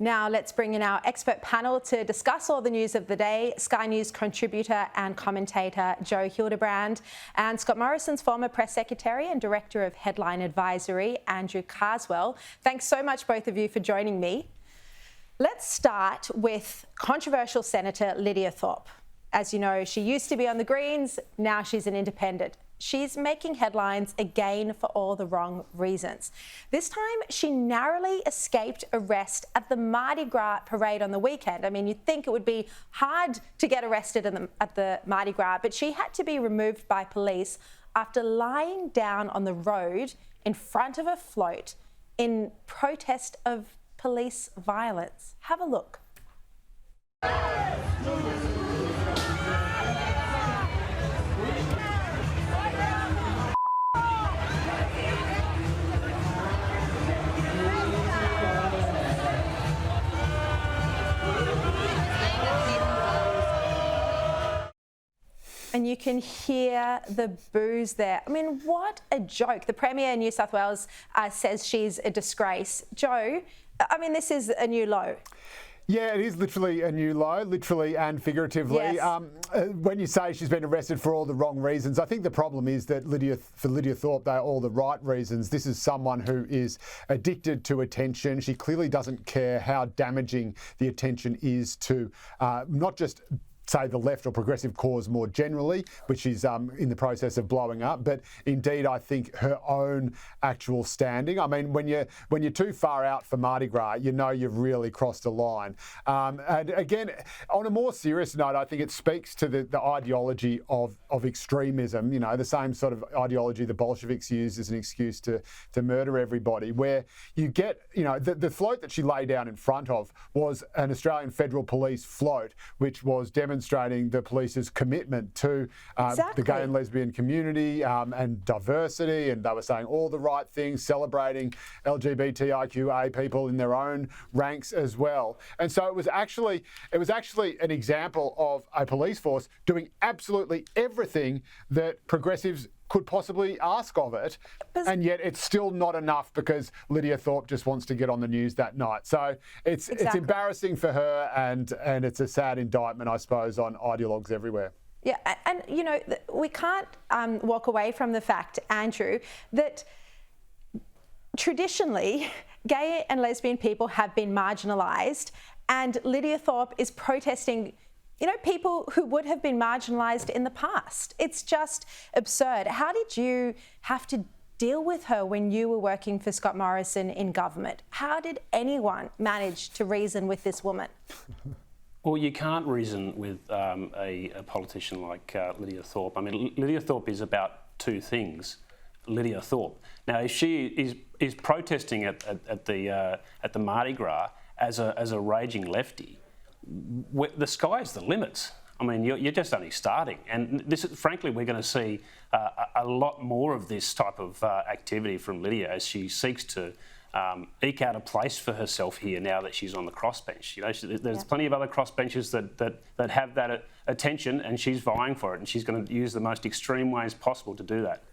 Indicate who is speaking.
Speaker 1: Now let's bring in our expert panel to discuss all the news of the day. Sky News contributor and commentator Joe Hildebrand and Scott Morrison's former press secretary and director of headline advisory Andrew Carswell. Thanks so much, both of you, for joining me. Let's start with controversial Senator Lidia Thorpe. As you know, she used to be on the Greens, now she's an independent. She's making headlines again for all the wrong reasons. This time, she narrowly escaped arrest at the Mardi Gras parade on the weekend. I mean, you'd think it would be hard to get arrested at the Mardi Gras, but she had to be removed by police after lying down on the road in front of a float in protest of police violence. Have a look. And you can hear the boos there. I mean, what a joke. The Premier in New South Wales says she's a disgrace. Joe, I mean, this is a new low.
Speaker 2: Yeah, it is literally a new low, literally and figuratively.
Speaker 1: Yes.
Speaker 2: When you say she's been arrested for all the wrong reasons, I think the problem is that for Lidia Thorpe, they're all the right reasons. This is someone who is addicted to attention. She clearly doesn't care how damaging the attention is to not just say the left or progressive cause more generally, which is in the process of blowing up, but indeed I think her own actual standing. I mean, when you're too far out for Mardi Gras, you know you've really crossed a line. And again, on a more serious note, I think it speaks to the ideology of extremism. You know, the same sort of ideology the Bolsheviks used as an excuse to murder everybody. Where you get, you know, the float that she lay down in front of was an Australian Federal Police float, which was demonstrating the police's commitment to the gay and lesbian community and diversity, and they were saying all the right things, celebrating LGBTIQA people in their own ranks as well. And so it was actually an example of a police force doing absolutely everything that progressives could possibly ask of it, and yet it's still not enough because Lidia Thorpe just wants to get on the news that night. So it's embarrassing for her, and it's a sad indictment, I suppose, on ideologues everywhere.
Speaker 1: Yeah, and you know, we can't walk away from the fact, Andrew, that traditionally gay and lesbian people have been marginalised, and Lidia Thorpe is protesting, you know, people who would have been marginalised in the past. It's just absurd. How did you have to deal with her when you were working for Scott Morrison in government? How did anyone manage to reason with this woman?
Speaker 3: Well, you can't reason with a politician like Lidia Thorpe. I mean, Lidia Thorpe is about two things. Lidia Thorpe. Now, if she is protesting at the Mardi Gras as a raging leftie, the sky's the limit. I mean, you're just only starting, and frankly, we're going to see a lot more of this type of activity from Lidia as she seeks to eke out a place for herself here now that she's on the crossbench. You know, there's plenty of other crossbenchers that have that attention, and she's vying for it, and she's going to use the most extreme ways possible to do that.